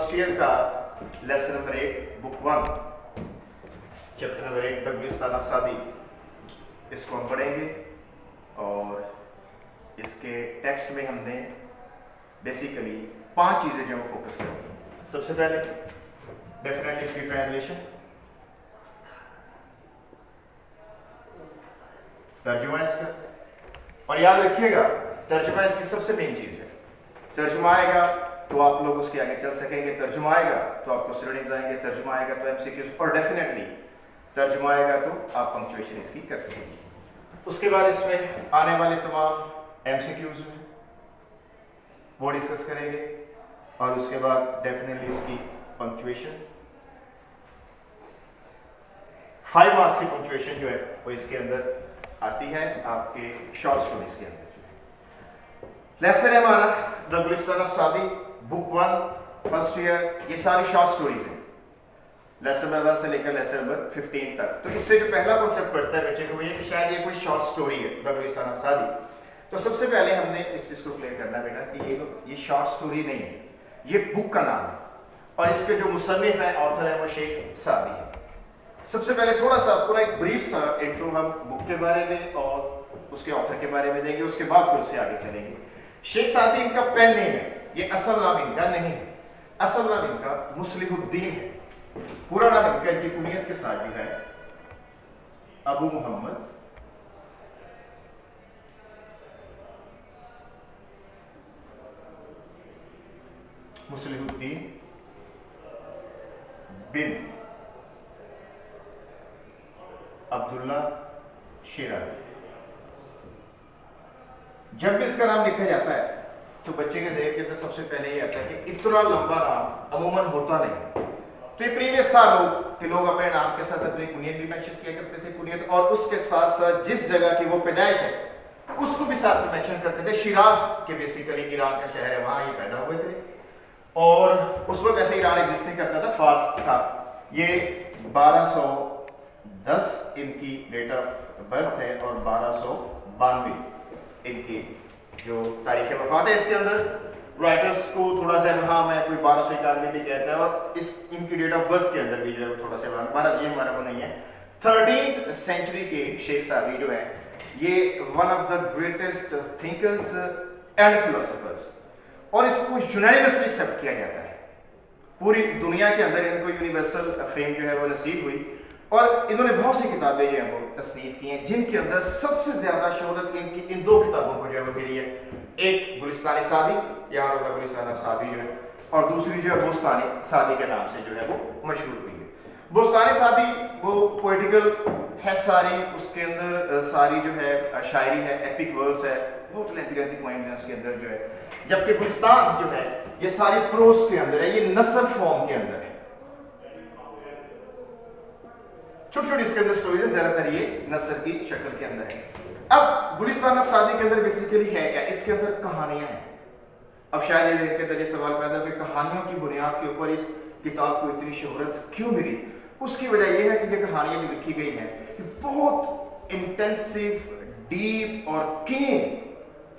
First year का lesson number 8 book 1 chapter number 8 the Gulistan of Saadi, इसको हम पढ़ेंगे। और इसके टेक्स्ट में हमने बेसिकली 5 चीजें जो हम फोकस करेंगे। सबसे पहले डेफिनेटली इसकी ट्रांसलेशन, तर्जुमा इसका, और याद रखिएगा तर्जुमा इसकी सबसे मेन चीज है। तर्जुमा आएगा तो आप लोग उसके आगे चल सकेंगे, तर्जुमा आएगा तो आपको सिनोनिम्स आएंगे, तर्जुमा आएगा तो एमसीक्यूज, और डेफिनेटली तर्जुमा आएगा तो आप पंक्चुएशन इसकी कर सकेंगे। उसके बाद इसमें आने वाले तमाम एमसीक्यूज में वो डिस्कस करेंगे, और उसके बाद डेफिनेटली इसकी पंक्चुएशन 5 मार्क्स की पंक्चुएशन जो है वो इसके अंदर आती है आपके शॉर्ट स्टोरीज के अंदर। लेसन है हमारा द गुलिस्तान ऑफ सादी बुक 1 फर्स्ट ईयर, ये सारी शॉर्ट स्टोरीज हैं लेसन नंबर 1 से लेकर लेसन नंबर 15 तक। तो इससे जो पहला कॉन्सेप्ट पढ़ता है बच्चे को वो ये कि शायद ये कोई शॉर्ट स्टोरी है द गुलिस्तान ऑफ सादी। तो सबसे पहले हमने इस चीज को क्लियर करना बेटा कि ये शॉर्ट स्टोरी नहीं है, ये बुक का नाम है, और इसके जो मुसन्निफ है, ऑथर है, वो शेख सादी है। सबसे पहले थोड़ा सा पूरा एक ब्रीफ सा इंट्रो हम बुक के बारे में और उसके ऑथर के बारे में देंगे, उसके बाद फिर उससे आगे चलेंगे। शेख सादी इनका पेन नेम है, ये असल नाम इनका नहीं है। असल नाम इनका मुस्लिहुद्दीन है, पूरा नाम इनका इनकी कुनियत के साथ भी है अबू मोहम्मद मुस्लिहुद्दीन बिन अब्दुल्ला शिराजी। जब भी इसका नाम लिखा जाता है तो बच्चे के ज़हन के अंदर सबसे पहले ये आता है कि इतना लंबा नाम अमूमन होता नहीं। तो ये प्रीवियस था लोग अपने नाम के साथ अपनी कुनियत भी मेंशन किया करते थे, कुनियत, और उसके साथ साथ जिस जगह की वो पैदाइश है उसको भी साथ में मेंशन करते थे। शिराज के बेसिकली ईरान का शहर है, वहां ये पैदा हुए थे, और उस वक्त ऐसे ईरान एग्जिस्ट नहीं करता था, फार्स था। ये 1210 इनकी डेट ऑफ बर्थ है और 1292 इनकी जो तारीख वफात है। इसके अंदर राइटर्स को थोड़ा सा हाँ मैं कोई 1291 भी कहता है, और इस इनकी डेट ऑफ बर्थ के अंदर भी जो है थोड़ा सा ये हमारा वो नहीं है। 13th सेंचुरी के शेख सादी जो है ये one of the greatest thinkers and philosophers, और इसको यूनानिमसली एक्सेप्ट किया जाता है पूरी दुनिया के अंदर। इनको यूनिवर्सल फेम जो है वो नसीब हुई, और इन्होंने बहुत सी किताबें जो है वो तस्नीफ की हैं, जिनके अंदर सबसे ज्यादा शोहरत इनकी इन 2 किताबों को जो है वो मिली है। एक गुलिस्तान सादी, यहाँ होगा गुलिस्तान सादी जो है, और दूसरी जो है बोस्तानी सादी के नाम से जो है वो मशहूर हुई है। बोस्तानी सादी वो पोइटिकल है सारी, उसके अंदर सारी जो है शायरी है, एपिक वर्स है, बहुत लेंथी पोएम्स हैं उसके अंदर जो है। जबकि गुलिस्तान जो है ये सारी प्रोस के अंदर है, ये नसर फॉर्म के अंदर है, छोटी छोटी इसके अंदर स्टोरीज है, ज्यादातर ये नसर की शक्ल के अंदर है। अब गुलिस्तान ऑफ सादी के अंदर बेसिकली है क्या, इसके अंदर कहानियां हैं। अब शायद इनके अंदर ये सवाल पैदा हो कि कहानियों की बुनियाद के ऊपर इस किताब को इतनी शोहरत क्यों मिली। उसकी वजह यह है कि ये कहानियां जो लिखी गई हैं बहुत इंटेंसिव, डीप और कीन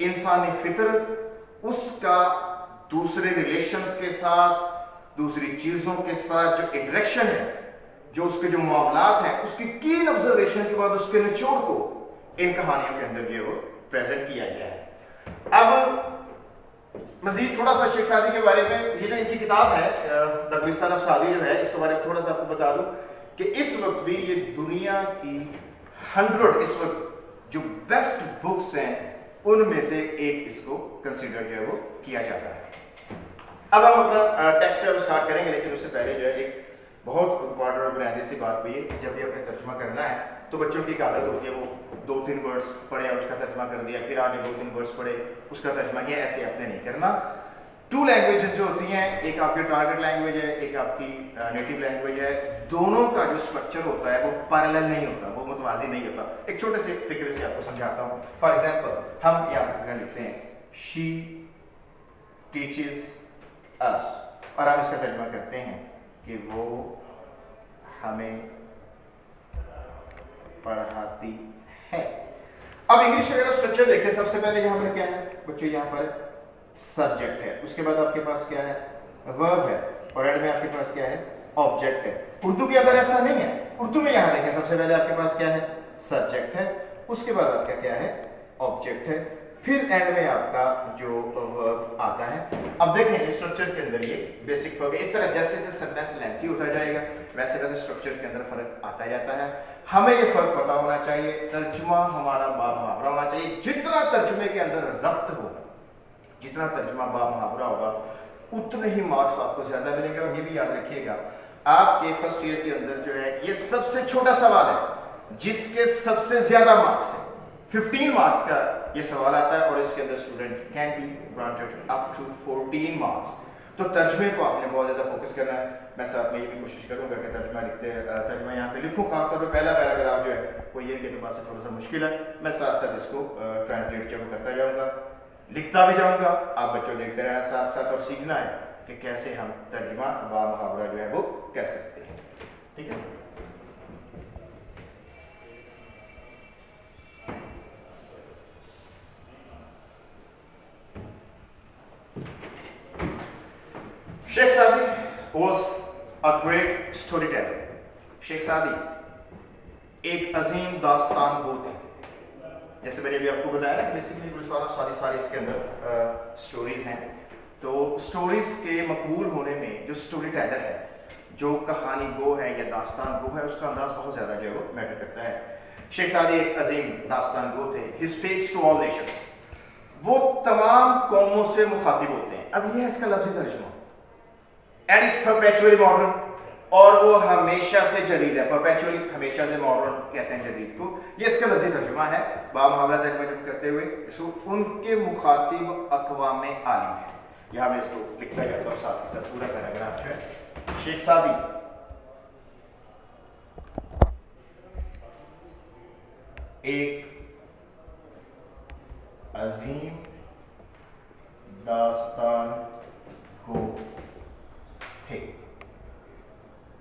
इंसानी फितरत, उसका दूसरे रिलेशंस के साथ, दूसरी चीजों के साथ जो इंटरेक्शन है, जो उसके जो मामलात हैं, उसकी कीन ऑब्जर्वेशन के बाद उसके निचोड़ को इन कहानियों के अंदर जो है वो प्रेजेंट किया गया है। अब मजीद थोड़ा सा शेख सादी के बारे में, ये जो इनकी किताब है द गुलिस्तान ऑफ सादी जो है, इसके बारे में थोड़ा सा आपको बता दूं कि इस वक्त भी ये दुनिया की 100 इस वक्त जो बेस्ट बुक्स हैं उनमें से एक इसको कंसिडर जो है वो किया जाता है। अब हम अपना टेक्स्ट जो स्टार्ट करेंगे, लेकिन उससे पहले जो है एक बहुत इंपॉर्टेंट और बुनियादी सी बात हुई है कि जब भी अपने तर्जुमा करना है तो बच्चों की एक आदत होती है, वो 2-3 वर्ड्स पढ़े और उसका तर्जुमा कर दिया, फिर आगे 2-3 वर्ड्स पढ़े उसका तर्जुमा किया। ऐसे आपने नहीं करना। 2 लैंग्वेजेस जो होती हैं, एक आपकी टारगेट लैंग्वेज है, एक आपकी नेटिव लैंग्वेज है, दोनों का जो स्ट्रक्चर होता है वो पैरेलल नहीं होता, वो मुतवाज़ी नहीं होता। एक छोटे से फिक्र से आपको समझाता हूँ। फॉर एग्जाम्पल हम यहाँ पर लिखते हैं शी टीचेस अस, और हम इसका तर्जुमा करते हैं कि वो हमें पढ़ाती है। अब इंग्लिश का अगर स्ट्रक्चर देखें, सबसे पहले यहाँ पर क्या है बच्चों, यहाँ पर सब्जेक्ट है, उसके बाद आपके पास क्या है, वर्ब है, और एंड में आपके पास क्या है, ऑब्जेक्ट है। उर्दू के अंदर ऐसा नहीं है। उर्दू में यहां देखें, सबसे पहले आपके पास क्या है, सब्जेक्ट है, उसके बाद आपका क्या है, ऑब्जेक्ट है, फिर एंड में आपका जो वर्ब आता है। अब देखें स्ट्रक्चर के अंदर ये बेसिक फर्क है। इस तरह जैसे जैसे सेंटेंस लेंथी होता जाएगा वैसे वैसे स्ट्रक्चर के अंदर फर्क आता जाता है। हमें ये फर्क पता होना चाहिए, तर्जुमा हमारा बामुहावरा होना चाहिए। जितना तर्जुमे के अंदर रब्त होगा, जितना तर्जुमा बामुहावरा होगा, उतने ही मार्क्स आपको ज्यादा मिलेंगे। और ये भी याद रखिएगा, आपके फर्स्ट ईयर के अंदर जो है ये सबसे छोटा सवाल है जिसके सबसे ज्यादा मार्क्स है। 15 मार्क्स का ये सवाल आता है और इसके अंदर student can be granted up to 14 marks. तो तर्जमे को आपने बहुत ज्यादा फोकस करना है। मैं साथ में ये भी कोशिश करूंगा कि तर्जमा यहाँ पे लिखूं, खासतौर पे पहला पैराग्राफ जो है वो ये के बाद से थोड़ा सा मुश्किल है, मैं साथ साथ इसको ट्रांसलेट जब करता जाऊंगा, लिखता भी जाऊंगा, आप बच्चों देखते रहना साथ साथ, और सीखना है कि कैसे हम तर्जमा व मुहावरा जो है वो कह सकते हैं। ठीक है, शेख सादी was a great storyteller। Sheikh सादी एक अजीम दास्तान गो थे। जैसे मैंने अभी आपको बताया ना कि बेसिकली सारी इसके अंदर स्टोरीज हैं। तो स्टोरीज के मकबूल होने में जो स्टोरी टेलर है, जो कहानी गो है या दास्तान गो है, उसका अंदाज बहुत ज्यादा जो है वो मैटर करता है। शेख सादी एक अजीम दास्तान गो थे। He speaks to all nations। वो तमाम कौमों से मुखातिब होते हैं। अब ये है इसका लफ्ज़ी तर्जुमा। And is perpetually modern, और वो हमेशा से जदीद है। परपेचुअली हमेशा से मॉडर्न कहते हैं जदीद को। ये इसका लफ्ज़ी तर्जुमा है बामुहावरा तर्जुमा जब करते हुए। इसको उनके मुखातिब अक़वाम आलिम है। यहाँ मैं इसको लिखता जाता हूँ साथ के साथ पूरा पैराग्राफ है। शेख सादी एक अजीम दास्तान को थे।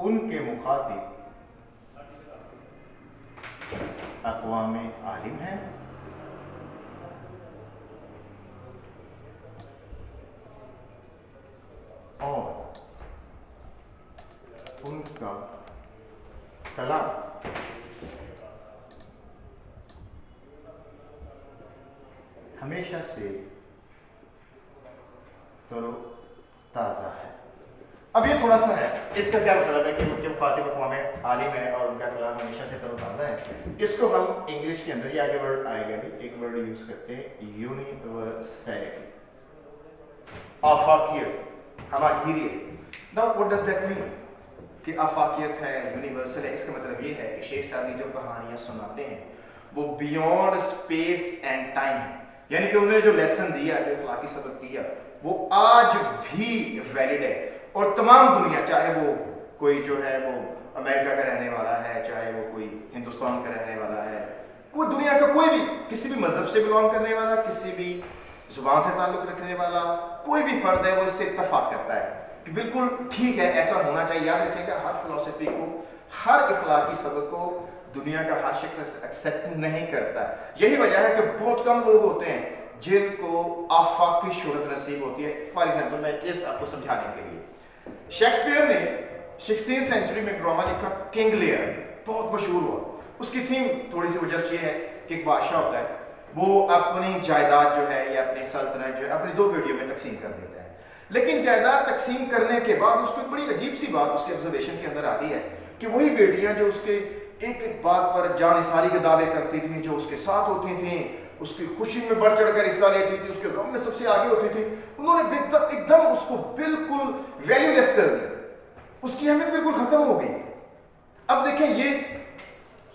उनके मुखातिब अक़वाम आलिम हैं और उनका कलाम हमेशा से तरो ताज़ा है। अब ये थोड़ा सा है, इसका क्या मतलब है कि उनके मुखातिब अक़वाम आलिम है और उनका कलाम हमेशा से तरोताज़ा है। इसको हम इंग्लिश के अंदर, ये आगे वर्ड आएगा भी, एक वर्ड यूज करते हैं, यूनिवर्सैलिटी, आफाकियत, हमागिरियत। Now what does that mean कि आफाकियत है, यूनिवर्सल है? इसका मतलब ये है कि शेख सादी जो कहानियां सुनाते हैं वो बियॉन्ड स्पेस एंड टाइम है। यानी कि उन्होंने जो लेसन दिया, जो अखलाकी सबक दिया, वो आज भी वैलिड है। और तमाम दुनिया, चाहे वो कोई जो है वो अमेरिका का रहने वाला है, चाहे वो कोई हिंदुस्तान का रहने वाला है, कोई दुनिया का कोई भी किसी भी मजहब से बिलोंग करने वाला, किसी भी जुबान से ताल्लुक रखने वाला कोई भी फर्द है, वो इससे इत्तफाक करता है कि बिल्कुल ठीक है, ऐसा होना चाहिए। याद रखिएगा, हर फिलॉसफी को, हर इखलाकी सबक को दुनिया का हर शख्स एक्सेप्ट नहीं करता। यही वजह है कि बहुत कम लोग होते हैं जिनको आफाकी शोहरत नसीब होती है। फॉर एग्जाम्पल, मैं इस आपको समझाने के लिए, शेक्सपियर ने 16वीं सेंचुरी में ड्रामा लिखा किंग लियर, बहुत मशहूर हुआ। उसकी थीम थोड़ी सी वजह से ये है कि एक बादशाह होता है, वो अपनी जायदाद जो है या अपनी सल्तनत जो है अपनी दो बेटियों में तकसीम कर देता है। लेकिन जायदाद तकसीम करने के बाद उसको बड़ी अजीब सी बात उसके ऑब्जर्वेशन के अंदर आती है कि वही बेटियां जो उसके एक एक बात पर जानिसारी के दावे करती थी, जो उसके साथ होती थी, उसकी खुशी में बढ़ चढ़कर हिस्सा लेती थी, उसके गम में सबसे आगे होती थी, उन्होंने एकदम उसको बिल्कुल वैल्यूलेस कर दिया। उसकी अहमियत बिल्कुल खत्म हो गई। अब देखें, ये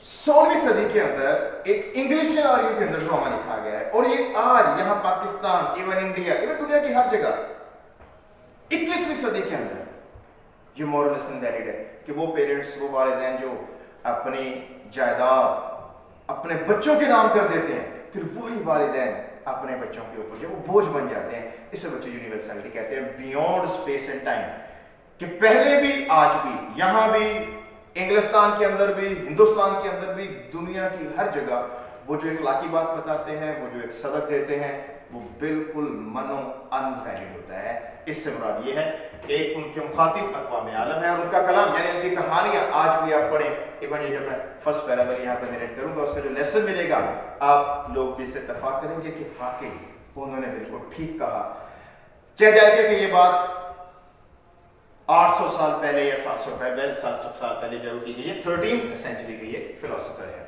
16वीं सदी के अंदर एक इंग्लिश सिनेरियो के अंदर ड्रामा लिखा गया है, और ये आज यहाँ पाकिस्तान, इवन इंडिया, इवन दुनिया की हर जगह 21वीं सदी के अंदर ये मॉरल लेसन वैलिड है कि वो पेरेंट्स, वो वालिदैन जो अपनी जायदाद अपने बच्चों के नाम कर देते हैं, फिर वही वालिदैन अपने बच्चों के ऊपर जो वो बोझ बन जाते हैं। इसे बच्चे यूनिवर्सलिटी कहते हैं, बियॉन्ड स्पेस एंड टाइम, कि पहले भी आज भी, यहां भी, इंग्लिस्तान के अंदर भी, हिंदुस्तान के अंदर भी, दुनिया की हर जगह वो जो इखलाकी बात बताते हैं, वो जो एक सबक देते हैं, वो बिल्कुल मनो अनवैलिड होता है। इससे मुराद ये है एक उनके मुखातिब अक़वाम आलम है और उनका कलाम यानी उनकी कहानियां आज भी आप पढ़ें। इवन ये जब मैं फर्स्ट पैराग्राफ यहाँ पर नरेट करूंगा उसका जो लेसन मिलेगा आप लोग भी इससे इत्तफाक करेंगे कि वाकई उन्होंने बिल्कुल ठीक कहा। चाहे जाए कि ये बात 800 साल पहले या 700 साल पहले जो की गई है, 13th सेंचुरी की ये फिलोसोफर है।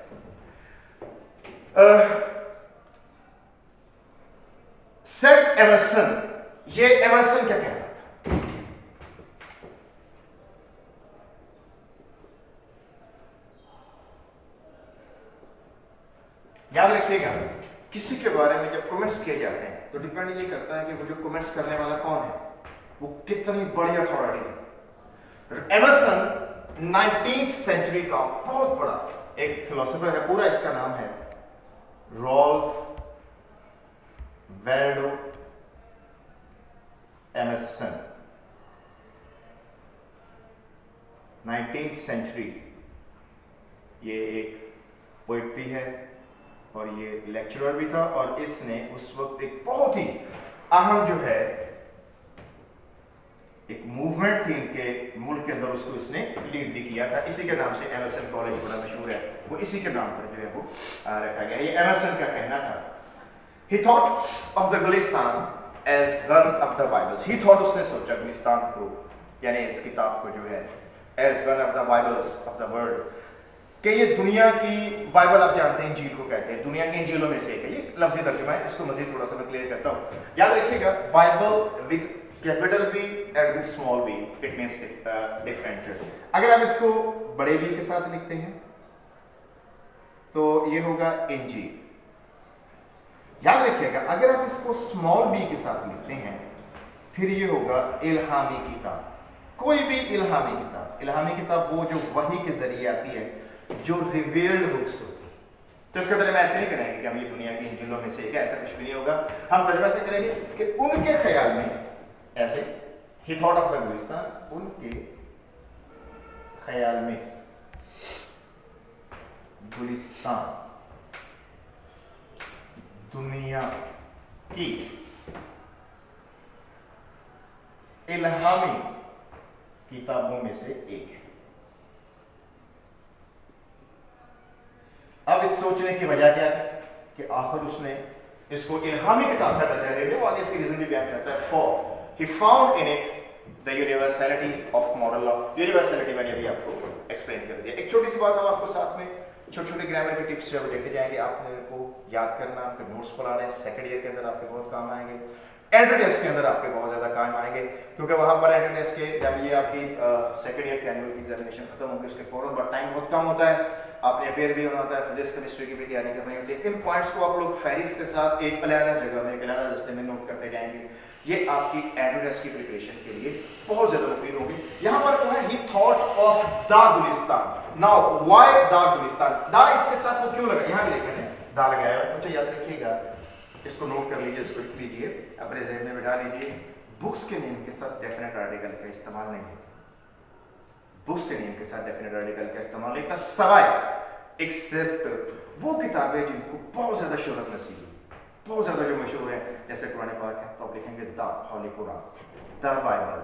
सेड एमर्सन, ये एमर्सन क्या कहता है? याद रखिएगा किसी के बारे में जब कमेंट्स किए जाते हैं तो डिपेंड ये करता है कि वो जो कमेंट्स करने वाला कौन है, वो कितनी बड़ी अथॉरिटी है। एमर्सन 19th सेंचुरी का बहुत बड़ा एक फिलोसोफर है, पूरा इसका नाम है रॉल्फ वैल्डो एमर्सन। 19th सेंचुरी, ये एक पोएट भी है और ये लेक्चरर भी था और इसने उस वक्त एक बहुत ही अहम जो है एक मूवमेंट थी इनके मुल्क के अंदर, उसको इसने लीड भी किया था। इसी के नाम से एमर्सन कॉलेज बड़ा मशहूर है, वो इसी के नाम पर जो है वो रखा गया। ये एमर्सन का कहना था। He thought of the Gulistan as one of the Bibles. He thought, उसने सोचा गुलिस्तान को यानी इस किताब को जो है as one of the Bibles of the world, कि ये दुनिया की बाइबल आप जानते हैं इंजील को कहते हैं, दुनिया की इंजीलों में से एक है। ये लफ्ज़ी तर्जुमा है, इसको मजीद थोड़ा सा मैं क्लियर करता हूँ। याद रखिएगा Bible with capital B and with small B it means different. अगर आप इसको बड़े बी के साथ लिखते हैं तो ये होगा इंजील। याद रखिएगा अगर आप इसको स्मॉल बी के साथ लिखते हैं फिर ये होगा इल्हामी किताब। कोई भी इल्हामी किताब वो जो वही के जरिए आती है, जो रिवील्ड बुक्स होती है। तो इसके तरह हम ऐसे नहीं करेंगे कि हम ये दुनिया की इंजीलों में से एक है, ऐसा कुछ भी नहीं होगा। हम तर्जुमा से करेंगे कि उनके ख्याल में ऐसे ही थॉट ऑफ द गुलिस्तान, उनके ख्याल में गुलिस्तान दुनिया की इल्हामी किताबों में से एक है। अब इस सोचने की वजह क्या है कि आखिर उसने इसको इल्हामी किताब का दर्जा दे दिया। वो आगे इसकी रीजन भी बयान करता है। For he found in it the universality of moral law. Universality मैंने अभी आपको एक्सप्लेन कर दिया। एक छोटी सी बात हम आपको साथ में छोटे छोटे ग्रामर के टिप्स जब देखे जाएंगे, आपने इनको याद करना, आपके नोट्स बनाने सेकंड ईयर के अंदर आपके बहुत काम आएंगे। एंट्री टेस्ट के अंदर आपके बहुत ज्यादा काम आएंगे क्योंकि वहां पर एंट्री टेस्ट के जब ये आपकी सेकंड ईयर के एनुअल की एग्जामिनेशन खत्म होगी उसके फौरन बाद टाइम बहुत कम होता है, आपने अपेयर भी होना होता है, फिजिक्स केमिस्ट्री की भी तैयारी करनी होती है। इन पॉइंट्स को आप लोग फहरिस्त के साथ एक अलग जगह में एक अलग दस्ते में नोट करते जाएंगे। ये आपकी एंट्री टेस्ट की प्रिपरेशन के लिए बहुत ज्यादा मुफीद होगी। यहाँ पर वो है ही thought of the Gulistan. Now why the Gulistan, the इसके साथ वो क्यों लगा, यहाँ भी देखें द लगाया है। मुझे याद रखिएगा, इसको नोट कर लीजिए, इसको लिख लीजिए, अपने ज़हन में बिठा लीजिए। बुक्स के नेम के साथ डेफिनेट आर्टिकल का इस्तेमाल नहीं होता। बुक्स के नेम के साथ डेफिनेट आर्टिकल का इस्तेमाल नहीं होता सवाए एक्सेप्ट वो किताबें जिनको बहुत ज्यादा शोहरत नसीब है, बहुत ज्यादा जो मशहूर है, जैसे कुरान पाक है तो आप लिखेंगे the Holi Quran, the Bible,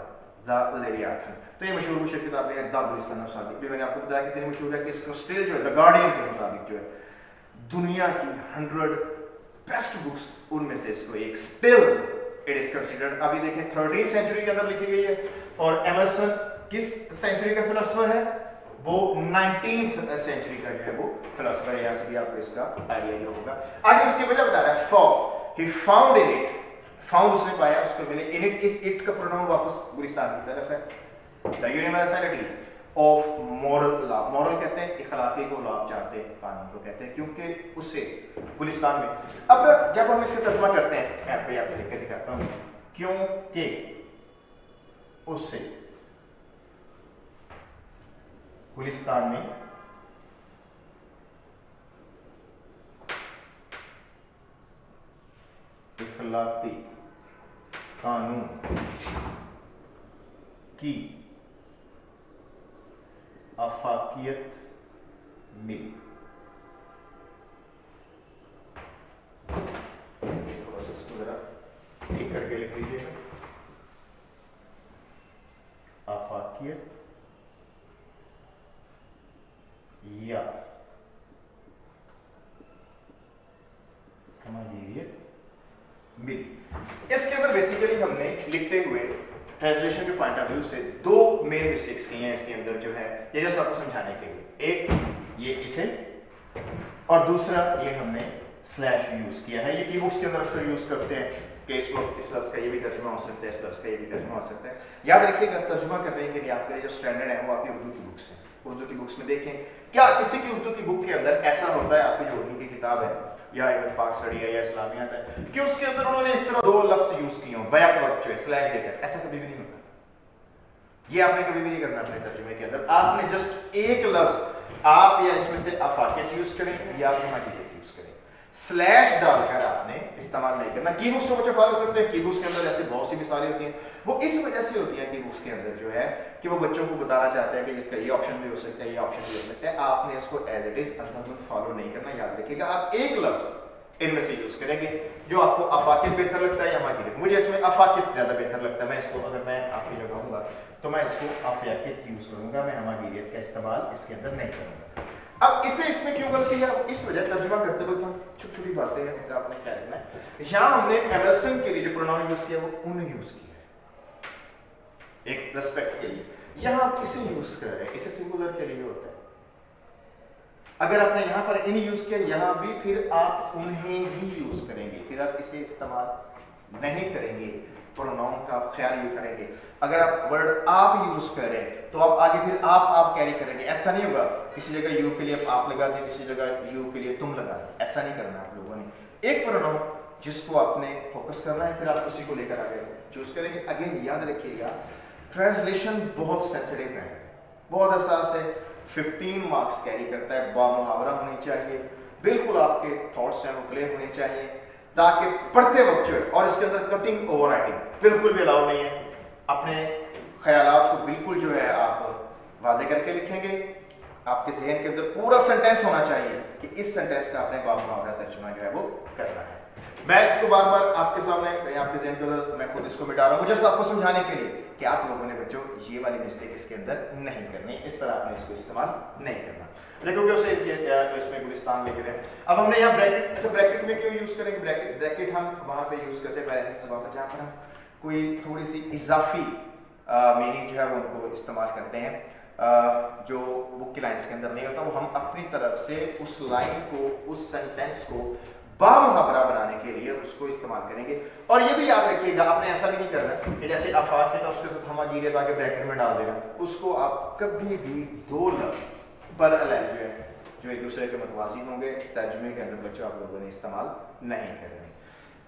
the Leviathan. तो ये मशहूर मुशहूर किताबें हैं। द गुलिस्तान सादिक भी मैंने आपको बताया कितनी मशहूर है कि इसको स्टिल जो है द गार्डियन के मुताबिक जो है दुनिया की 100 बेस्ट बुक्स उनमें से इसको एक स्टिल इट इज कंसीडर्ड। अभी देखें 13th सेंचुरी के अंदर लिखी गई है और एमर्सन किस सेंचुरी का फिलोसोफर है, वो 19th सेंचुरी का जो है वो फिलोसोफर है। यहां से भी आपको इसका आइडिया जो होगा। आगे उसकी वजह बता रहा है for he found in it, found उसने पाया, उसको मिले। इन इट, इस इट का प्रोनाउन वापस गुलिस्तान की तरफ है। The universality of moral law, moral कहते हैं इखलाकी को, लॉ जानते हैं कानून को कहते हैं, क्योंकि उससे गुलिस्तान में। अब जब हम इसे तर्जुमा करते हैं, मैं पे आपको लिख के दिखाता हूं, क्योंकि उससे गुलिस्तान में इखलाकी कानून की आफाकियत मिली। थोड़ा सा इसको जरा आफाकियत या हमागिरियत मिली। इसके अंदर बेसिकली हमने लिखते हुए ट्रांसलेशन के पॉइंट ऑफ व्यू से दो मेन मिस्टेक्स की हैं इसके अंदर जो है, ये जस्ट आपको समझाने के लिए। एक ये इसे और दूसरा ये हमने स्लैश यूज किया है। ये कीबोर्ड्स के अंदर अक्सर यूज करते हैं कि इसको इस लफ्ज का ये भी तर्जुमा हो सकता है, इस लफ्ज का ये भी तर्जुमा हो सकता है। याद रखिएगा तर्जुमा करने के लिए आपके लिए जो स्टैंडर्ड है वो आपकी उर्दू की बुक्स है। उर्दू की बुक्स में देखें क्या किसी की उर्दू की बुक के अंदर ऐसा होता है, आपकी जो उर्दू की किताब है या इवन पाक स्टडी है या इस्लामियात है, कि उसके अंदर उन्होंने इस तरह दो लफ्ज यूज किए हों बैक वक्त जो है स्लैश देकर, ऐसा कभी भी नहीं होता। ये आपने कभी भी नहीं करना अपने तर्जुमे के अंदर। आपने जस्ट एक लफ्ज आप या इसमें से अफाकियत यूज करें या आप हमागिरियत यूज करें, स्लैश डालकर आपने इस्तेमाल नहीं करना। कीबोर्ड्स को बच्चे फॉलो करते हैं, कीबोर्ड्स के अंदर ऐसे बहुत सी मिसालें होती हैं, वो इस वजह से होती हैं कीबोर्ड्स के अंदर जो है कि वो बच्चों को बताना चाहते हैं कि इसका ये ऑप्शन भी हो सकता है, ये ऑप्शन भी हो सकता है। आपने इसको एज इट इज अंधाधुंध फॉलो नहीं करना। याद रखिएगा आप एक लफ्ज इनमें से यूज करेंगे जो आपको अफाकियत बेहतर लगता है या हमागिरियत। मुझे इसमें अफाकियत ज्यादा बेहतर लगता है, मैं इसको अगर मैं आपकी जगह होऊंगा तो मैं इसको अफाकियत यूज करूंगा, मैं हमागिरियत का इस्तेमाल इसके अंदर नहीं करूंगा। अब इसे इसमें क्यों गलती है? इस वजह तर्जुमा करते वक्त हम छोटी छोटी बातें हैं उनका आपने क्या रखना है। यहां हमने एमएसएन के लिए जो प्रोनाउन यूज किया वो उन यूज किया है एक रेस्पेक्ट के लिए। यहां आप इसे यूज कर रहे हैं, इसे सिंगुलर के लिए होता है। अगर आपने यहां पर इन यूज किया, यहां भी फिर आप उन्हें ही यूज करेंगे, फिर आप इसे इस्तेमाल नहीं करेंगे, प्रोनाउन का आप ख्याल यूज करेंगे। अगर आप वर्ड आप यूज करें तो आप आगे फिर आप कैरी करेंगे। ऐसा नहीं होगा किसी जगह यू के लिए आप लगा दें, किसी जगह यू के लिए तुम लगा दें, ऐसा नहीं करना आप लोगों ने। एक प्रोनाउन जिसको आपने फोकस करना है फिर आप उसी को लेकर आगे चूज करेंगे। अगेन याद रखिएगा ट्रांसलेशन बहुत सेंसिटिव है, बहुत हसास है, 15 मार्क्स कैरी करता है। बामुहावरा होनी चाहिए, बिल्कुल आपके थॉट्स हैं वो क्लियर होने चाहिए ताकि पढ़ते वक्त जो है, और इसके अंदर कटिंग ओवर राइटिंग बिल्कुल भी अलाउ नहीं है। अपने ख्यालात को बिल्कुल जो है आप वाजे करके लिखेंगे। आपके जहन के अंदर पूरा सेंटेंस होना चाहिए कि इस सेंटेंस का आपने बामुहावरा तर्जुमा जो है वो करना है। मैं इसको बार बार आपके सामने आपके जहन के अंदर मैं खुद इसको मिटा रहा हूँ जस्ट आपको समझाने के लिए कि आप लोगों ने बच्चों ये वाली मिस्टेक इसके अंदर नहीं करनी, इस तरह आपने इसको इस्तेमाल नहीं करना। देखो क्या उसे तो इसमें गुलिस्तान लिखे हैं। अब हमने यहाँ ब्रैकेट, अच्छा ब्रैकेट में क्यों यूज करेंगे? ब्रैकेट हम वहां पे यूज करते हैं पहले से वहां पर जहाँ पर हम कोई थोड़ी सी इजाफी मीनिंग जो है वो उनको इस्तेमाल करते हैं जो बुक की लाइन्स के अंदर नहीं होता, वो हम अपनी तरफ से उस लाइन को, उस सेंटेंस को बामुहावरा बनाने के लिए उसको इस्तेमाल करेंगे। और ये भी याद रखिएगा आपने ऐसा भी नहीं करना कि जैसे अफाक है उसके साथ हमागिरियत आके ब्रैकेट में डाल देना। उसको आप कभी भी दो लफ्ज पर अलग जो एक दूसरे के मतवाजी होंगे तर्जुमे के अंदर बच्चों आप लोगों ने इस्तेमाल नहीं करने।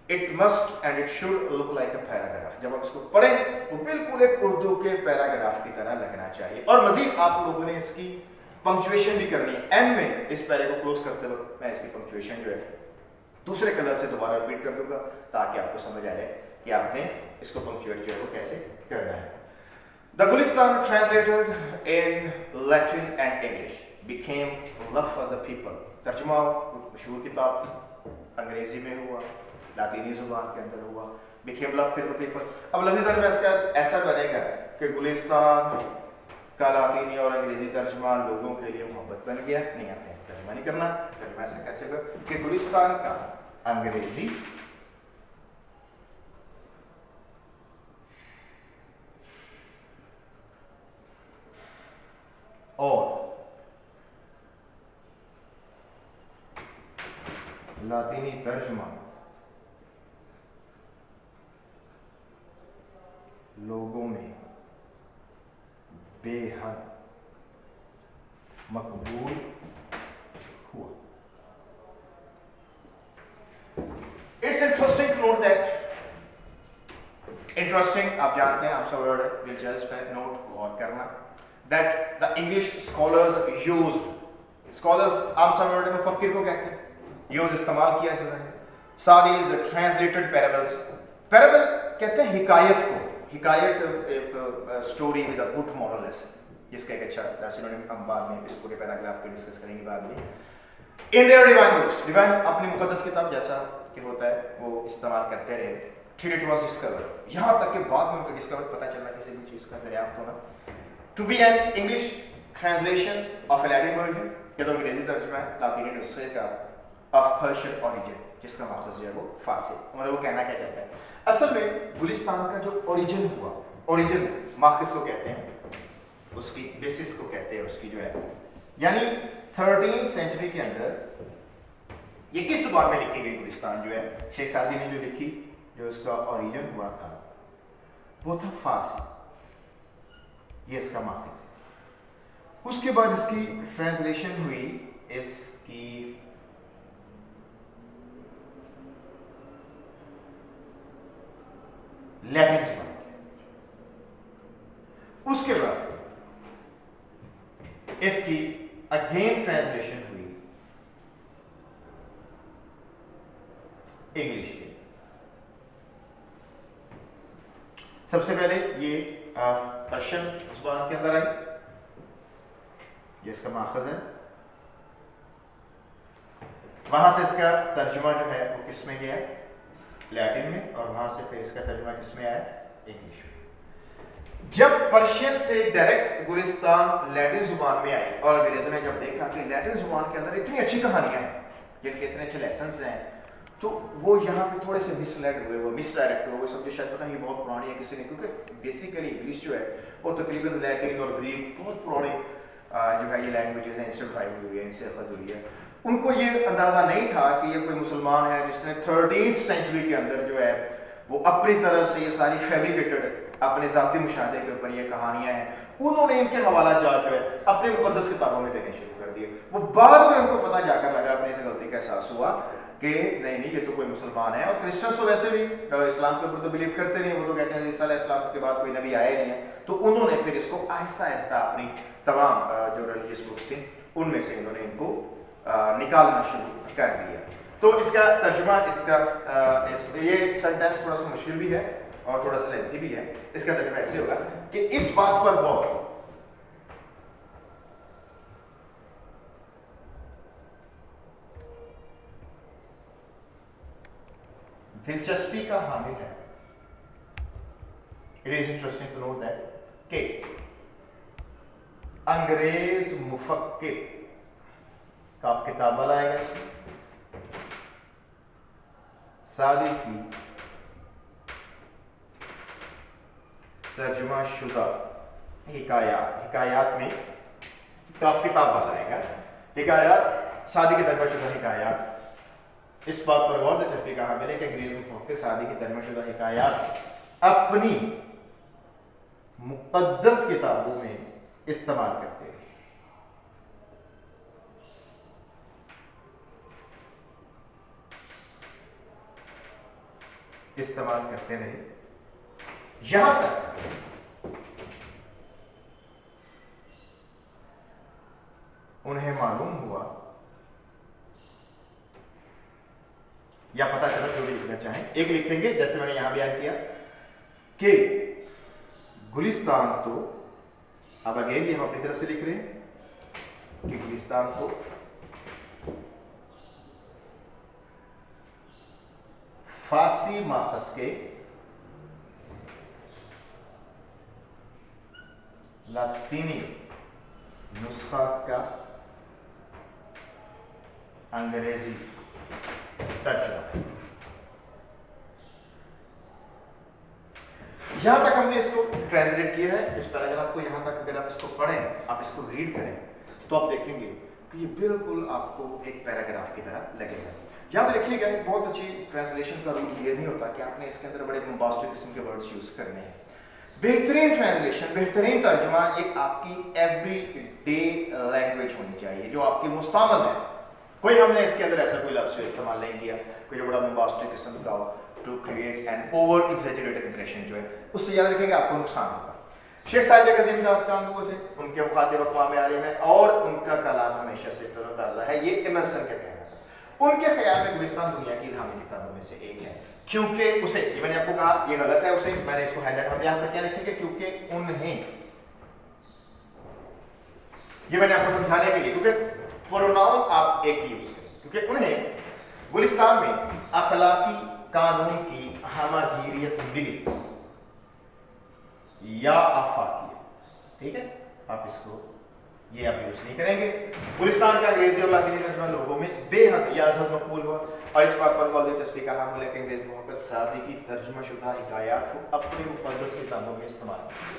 It must and it should look like a paragraph. जब आप इसको पढ़ें तो बिल्कुल एक उर्दू के पैराग्राफ की तरह लगना चाहिए। और मजीद आप लोगों ने इसकी पंक्चुएशन भी करनी है। एंड में इस पैरे को क्लोज करते वक्त मैं इसकी पंक्चुएशन जो है दूसरे कलर से दोबारा रिपीट कर दूंगा ताकि आपको समझ आ जाए कि आपने इसको पंक्चुएट जो है वो कैसे करना है। The Gulistan translated in Latin and English became love for the people। तर्जुमा मशहूर किताब थी, अंग्रेजी में हुआ, लातीनी जुबान के अंदर हुआ, became love for the people। अब लफ्ज़ में इसका ऐसा बनेगा कि गुलिस्तान का लातीनी और अंग्रेजी तर्जुमा लोगों के लिए मोहब्बत बन गया। नहीं, आपने ऐसा तर्जुमा नहीं करना। तर्जुमा ऐसा कैसे होगा कि गुलिस्तान का अंग्रेजी और लातीनी तर्जुमा लोगों में बेहद मकबूल हुआ। It's interesting to note that, interesting आप जानते हैं, आपका वर्ड है, दिलचस्प है, नोट गौर करना, that the English scholars used, scholars आम सा वर्ड में फकीर को कहते हैं, यूज इस्तेमाल किया जिन्होंने। सारीज ट्रांसलेटेड पैराबल्स, पैराबल कहते हैं हिकायत को, हिकायत एक story with a good moral lesson, जिसका एक अच्छा सिनोनिम हम बाद में इस पूरे पैराग्राफ को डिस्कस करेंगे बाद में। In their divine books, divine अपनी मुकद्दस किताब जैसा कि होता है वो इस्तेमाल करते रहे। till it was discovered, यहाँ तक कि बाद में उनको डिस्कवर पता चला किसी भी चीज का दरियाफ्त होना to be an English translation of a Latin version, या तो अंग्रेजी तर्जुमा है लातीनी नुस्खे का ऑफ पर्शियन ओरिजिन, जिसका माखज़ जो है वो फारसी, मतलब वो कहना क्या चाहता है। असल में गुलिस्तान का जो ओरिजिन हुआ, ओरिजिन माखज़ को कहते हैं, उसकी बेसिस को कहते हैं, उसकी जो है यानी 13th सेंचुरी के अंदर ये किस जुबान में लिखी गई गुलिस्तान जो है, शेख सादी ने जो लिखी, जो इसका ओरिजिन हुआ था वो था फारसी, ये इसका माखज़ है। उसके बाद इसकी ट्रांसलेशन हुई इसकी लैटिन जुबान, उसके बाद इसकी अगेन ट्रांसलेशन हुई इंग्लिश की। सबसे पहले ये पर्शियन जुबान के अंदर आई, ये इसका माखज़ है, वहां से इसका तर्जुमा जो है वो किस में गया, लैटिन में, और वहां से फिर इसका तर्जुमा किस में आया, इंग्लिश में। जब पर्शियन से डायरेक्ट गुलिस्तान लैटिन जुबान में आई और अंग्रेजों ने जब देखा कि लैटिन जुबान के अंदर इतनी अच्छी कहानियां हैं, जिनके इतने अच्छे लेसन्स हैं, तो वो यहाँ पे थोड़े से मिसलेड हुए, वो मिसडायरेक्ट हुए, वो समझे शायद पता नहीं बहुत पुरानी है किसी ने, क्योंकि बेसिकली इंग्लिश जो है वो तकरीबन लैटिन और ग्रीक बहुत पुराने जो है ये लैंग्वेजेस हैं, इनसे उठाई हुई है, इनसे अखज़ हुई है। उनको ये अंदाज़ा नहीं था कि ये कोई मुसलमान है जिसने 13th सेंचुरी के अंदर जो है वो अपनी तरफ से ये सारी फैब्रिकेटेड अपने ज़ाती मुशाहदे के ऊपर ये कहानियां हैं, उन्होंने इनके हवाला जात जो है अपने मुक़द्दस किताबों में देने शुरू कर दिए। वो बाद में उनको पता जाकर लगा, अपने से गलती का एहसास हुआ कि नहीं ये तो कोई मुसलमान है। और क्रिश्चियंस तो वैसे भी इस्लाम के ऊपर तो बिलीव करते नहीं, वो तो कहते हैं ईसा अलैहिस्सलाम के बाद कोई नबी आया नहीं है। तो उन्होंने फिर इसको आहिस्ता आहिस्ता अपनी तमाम जो रिलीजियस बुक्स थी उनमें से इन्होंने इनको निकालना शुरू कर दिया। तो इसका तर्जुमा, इसका ये सेंटेंस थोड़ा सा मुश्किल भी है और थोड़ा सा लेंथी भी है। इसका तर्जुमा ऐसे होगा कि इस बात पर गौर, दिलचस्पी का हामिल है। It is interesting to note that कि अंग्रेज मुफक्किर का किताब लाएगा इसमें सादी की तर्जुमा शुदा हिकायात में काफ किताब बनाएगा, हिकायात सादी की तर्जुमा शुदा हिकायात। इस बात पर गौर दिलचस्पी कहा मिले कि अंग्रेज मुफक्किर सादी की तर्जुमा शुदा हिकायात अपनी मुक़द्दस किताबों में इस्तेमाल करते हैं। इस्तेमाल करते रहे, यहां तक उन्हें मालूम हुआ या पता चला, जो भी लिखना चाहें एक लिखेंगे, जैसे मैंने यहां बयान किया कि गुलिस्तान तो, अब अगेन हम अपनी तरफ से लिख रहे हैं कि गुलिस्तान तो फारसी माखज़ के लातीनी नुस्खा का अंग्रेजी तर्जुमा। यहां तक हमने इसको ट्रांसलेट किया है। इस पैराग्राफ को यहां तक अगर आप इसको पढ़ें, आप इसको रीड करें, तो आप देखेंगे कि ये बिल्कुल आपको एक पैराग्राफ की तरह लगेगा। याद रखिएगा, एक बहुत अच्छी ट्रांसलेशन का रूल ये नहीं होता कि आपने इसके अंदर बड़े बॉम्बास्टिक किस्म के वर्ड्स यूज करने हैं। बेहतरीन ट्रांसलेशन, बेहतरीन तर्जुमा एक आपकी एवरी डे लैंग्वेज होनी चाहिए, जो आपकी मुस्तमल है। कोई हमने इसके अंदर ऐसा कोई लफ्ज़ इस्तेमाल नहीं किया कोई जो बड़ा बॉम्बास्टिक किस्म का हो, to create an over exaggerated impression, जो है उससे याद रखेंगे आपको नुकसान होगा। शेख साहिब अज़ीम दास्तान वो थे, उनके मुखातिब अक़वाम आलिम है और उनका कलाम हमेशा से तरोताज़ा है। ये इमर्सन का कहना था। उनके ख्याल में गुलिस्तान दुनिया की इल्हामी किताबों में से एक है, क्योंकि उसे, ये मैंने आपको कहा ये गलत है, उसे मैंने इसको हाईलाइट, हम यहाँ पर क्या लिखेंगे, क्योंकि उन्हें, ये मैंने आपको समझाने के लिए, क्योंकि प्रोनाउन आप एक ही यूज करें, क्योंकि उन्हें गुलिस्तान में अखलाकी कानून की हमागिरियत मिली या आफाकियत, ठीक है, आप इसको ये आप यूज नहीं करेंगे। गुलिस्तान का अंग्रेजी और लातीनी तर्जुमा लोगों में बेहद या अज़हद मकबूल हुआ और इस बात पर कौल दिलचस्पी का हामिल है कि अंग्रेज मोहम्मद सादी की तर्जुमा शुदा हिकायात को अपनी मुक़द्दस किताबों में इस्तेमाल किया।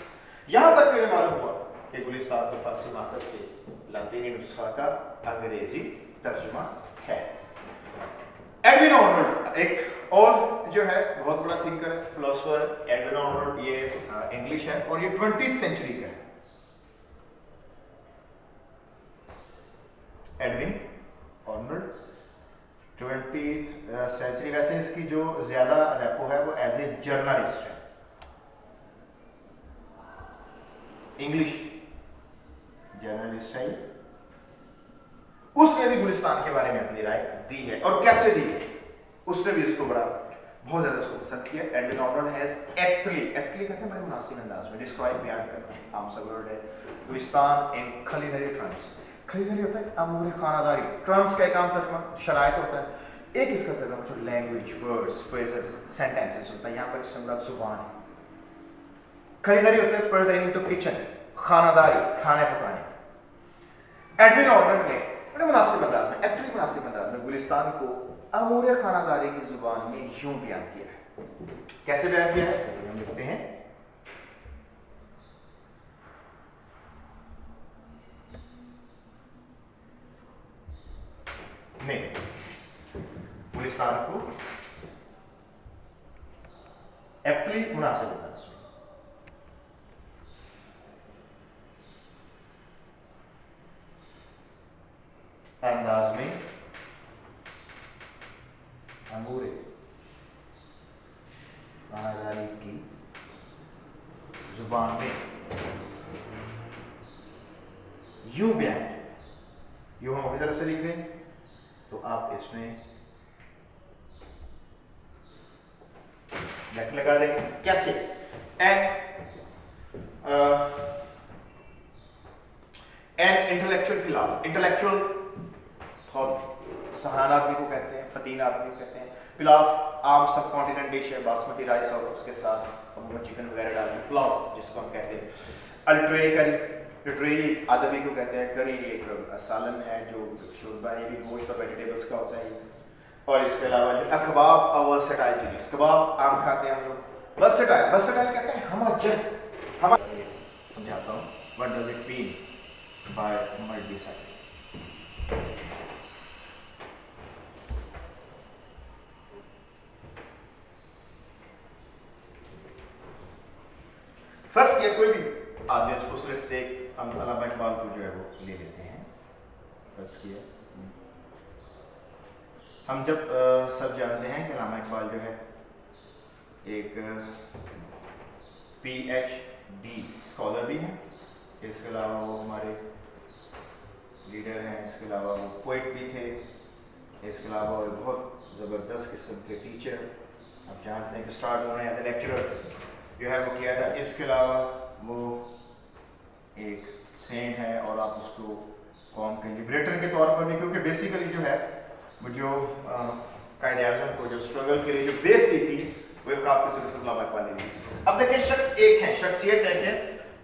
यहाँ तक मुझे मालूम हुआ कि गुलिस्तान तो फारसी माखज़ के लातीनी नुस्खा का अंग्रेजी तर्जुमा है। एडविन आर्नोल्ड एक और जो है बहुत बड़ा थिंकर है, फिलोसोफर है। एडविन आर्नोल्ड ये इंग्लिश है और ये 20th सेंचुरी का है। Edwin Arnold 20th century. वैसे इसकी जो ज्यादा रेपो है वो एज ए जर्नलिस्ट है, इंग्लिश जर्नलिस्ट है। उसने भी गुलिस्तान के बारे में अपनी राय दी है और कैसे दी है, उसने भी इसको बड़ा बहुत ज्यादा उसको पसंद किया। एडविन आर्नोल्ड हैज एप्टली कहते हैं बड़े मुनासिब अंदाज में डिस्क्राइब बयान करना आम सा वर्ड है गुलिस्तान इन culinary terms। culinary होता है अमूर खानादारी, टर्म्स का एक आम तर्जुमा शरायत होता है। एक इसका तर्जुमा जो लैंग्वेज, वर्ड्स, फ्रेजेस, सेंटेंसेस होता है, यहाँ पर इससे मुराद जुबान है। culinary होता है pertaining to kitchen, खानादारी, खाने पकाने। एडविन आर्नोल्ड ने बड़े मुनासिब अंदाज में, एप्टली मुनासिब अंदाज में गुलिस्तान को अमूर खानादारी की जुबान में यूं बयान किया है। कैसे बयान किया है हम लिखते हैं। ने गुलिस्तान को एप्टली मुनासिब अंदाज में अमूरे खानादारी की जुबान में यूं बयान किया। यूं हम अपनी तरफ से लिख रहे हैं तो आप इसमें ब्रैकेट लगा देंगे। कैसे? एन इंटेलेक्चुअल खिलाफ, इंटेलेक्चुअल बहुत सहान आदमी को कहते हैं, फतीन आदमी को कहते हैं। पुलाव आम सब कॉन्टिनेंट डिश है, बासमती राइस और उसके साथ अमूमन चिकन वगैरह डाल के पुलाव जिसको हम कहते हैं। अल्ट्रेरी करी, लिटरेरी आदमी को कहते हैं। करी एक सालन है जो शोरबा है, भी गोश्त और वेजिटेबल्स का होता है। और इसके अलावा जो कबाब और वर्सेटाइल चीज, कबाब आम खाते हैं हम लोग। वर्सेटाइल कहते हैं हम समझाता हूँ what does it mean by multiside. First ये कोई भी आदमी स्पेशलिस्ट से हम अल्लामा इकबाल को जो है वो ले लेते हैं। फर्स्ट किया हम जब सब जानते हैं कि अल्लामा इकबाल जो है एक PhD स्कॉलर भी हैं, इसके अलावा वो हमारे लीडर हैं, इसके अलावा वो पोइट भी थे, इसके अलावा वो बहुत ज़बरदस्त किस्म के टीचर, आप जानते हैं कि स्टार्ट उन्होंने एज ए लेक्चरर जो है वो किया था। इसके अलावा वो एक सेंट है और आप उसको कौम के लिबरेटर के तौर पर भी, क्योंकि बेसिकली जो है वो जो कायदे आज़म को जो स्ट्रगल के लिए जो बेस दी थी वो एक आपकी ज़रूरत अल्लामा इकबाल ने दी। अब देखिए शख्स एक है, शख्सियत एक है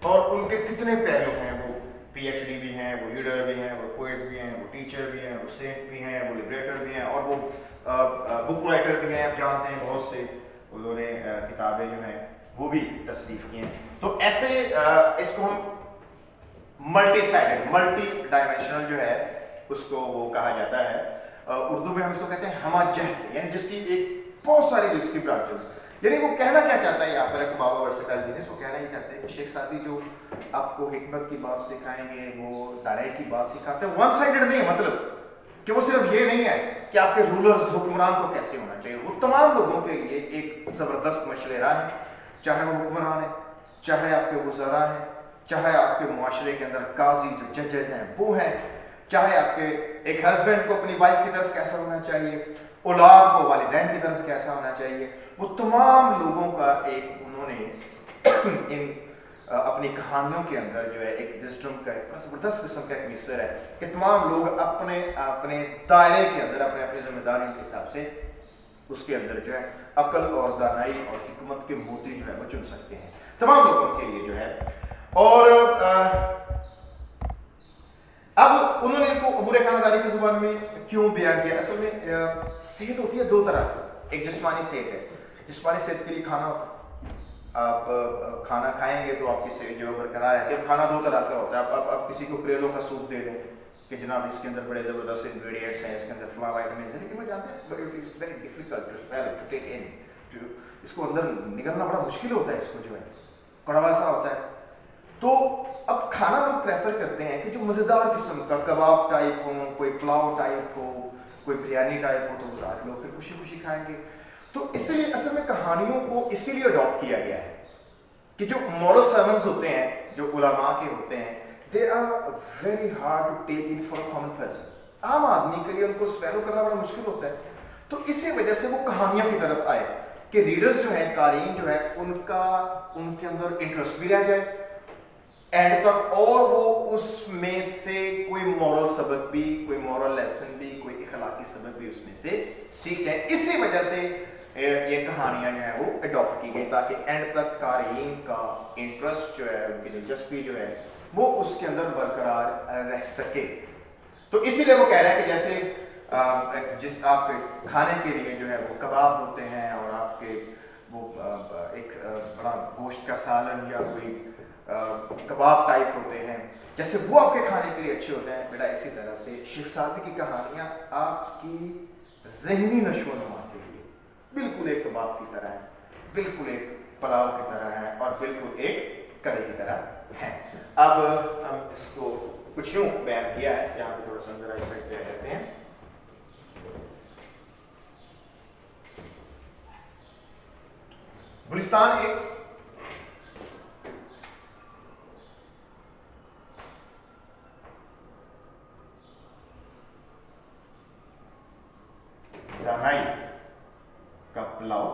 और उनके कितने पहलू हैं। वो PhD भी हैं, वो लीडर भी हैं, वो पोएट भी हैं, वो टीचर भी हैं, वो सेंट भी हैं, वो लिबरेटर भी हैं और वो बुक राइटर भी हैं। आप जानते हैं बहुत से उन्होंने किताबें जो हैं वो भी तस्नीफ की हैं। तो ऐसे इसको हम मल्टी साइडेड, मल्टी डायमेंशनल जो है उसको वो कहा जाता है। उर्दू में हम इसको कहते हैं हमाजहत, यानी जिसकी एक बहुत सारी जिसकी ब्रांचेस। यानी वो कहना क्या चाहता है यहाँ पर बाबा वर्सेटाइल जी ने, वो कहना ही चाहते हैं कि शेख सादी जो आपको हिकमत की बात सिखाएंगे, वो दायरे की बात सिखाते हैं, वन साइडेड नहीं है। मतलब कि वो सिर्फ ये नहीं है कि आपके रूलर्स, हुक्मरान को कैसे होना चाहिए, वो तमाम लोगों के लिए एक ज़बरदस्त मशले राह है। चाहे वो हुक्मरान है, चाहे आपके वज़रा हैं, चाहे आपके मुआशरे के अंदर काजी जो जजेस हैं वो हैं, चाहे आपके एक हस्बैंड को अपनी वाइफ की तरफ कैसा होना चाहिए, औलाद को वालिदैन की तरफ कैसा होना चाहिए, वो तमाम लोगों का एक उन्होंने इन अपनी कहानियों के अंदर जो है एक विज़डम का एक ज़बरदस्त किस्म का एक मिसर है कि तमाम लोग अपने अपने दायरे के अंदर अपने अपनी जिम्मेदारियों के हिसाब से उसके अंदर जो है अकल और दानाई और हिकमत के मोती जो है वो चुन सकते हैं तमाम लोगों के लिए जो है। और अब उन्होंने इनको अबूर खानादारी की जुबान में क्यों बयान किया? असल में सेहत होती है दो तरह की, एक जिस्मानी सेहत है, जिस्मानी सेहत के लिए खाना होता है, आप खाना खाएंगे तो आपकी सेहत जो बरकरार रहती है। अब खाना दो तरह का होता है, आप किसी को करेलों का सूप दे दें कि जनाब इसके अंदर बड़े ज़बरदस्त इंग्रेडिएंट्स हैं, इसके अंदर फ्लावर विटामिन है, लेकिन वो जानते हैं but it is very difficult to swallow to take in, to इसको अंदर निकलना बड़ा मुश्किल होता है, इसको जो है कड़वा सा होता है। तो अब खाना लोग प्रेफर करते हैं कि जो मज़ेदार किस्म का कबाब टाइप हो, कोई पुलाव टाइप हो, कोई बिरयानी टाइप हो, तो वो सारे लोग फिर खुशी खुशी खाएंगे। तो इसलिए असल में कहानियों को इसीलिए अडॉप्ट किया गया है कि जो मॉरल सर्मन्स होते हैं, जो उलमा के होते हैं, they are very hard to take in for a common person. आम आदमी के लिए उनको स्वेलो करना बड़ा मुश्किल होता है। तो इसी वजह से वो कहानियों की तरफ आए कि रीडर्स जो है, कारीन जो है, उनका उनके अंदर इंटरेस्ट भी रह जाए एंड तक, और वो उसमें से कोई मॉरल सबक भी, कोई मॉरल लेसन भी, कोई इखलाकी सबक भी उसमें से सीख जाए। इसी वजह से ये कहानियां जो है वो अडॉप्ट की गई ताकि एंड तक कारीन का इंटरेस्ट जो है, उनकी दिलचस्पी जो है वो उसके अंदर बरकरार रह सके। तो इसीलिए वो कह रहा है कि जैसे जिस आपके खाने के लिए जो है वो कबाब होते हैं और आपके वो एक बड़ा गोश्त का सालन या कोई कबाब टाइप होते हैं, जैसे वो आपके खाने के लिए अच्छे होते हैं, बेटा इसी तरह से शेख सादी की कहानियां आपकी जहनी नशोनुमा के लिए बिल्कुल एक कबाब की तरह है, बिल्कुल एक पुलाव की तरह है और बिल्कुल एक कड़ी की तरह है। अब हम इसको कुछ यूं बयान किया है, यहाँ पे थोड़ा सा अंदर इस साइड पे रहते हैं। गुलिस्तान एक दानाई का पुलाव,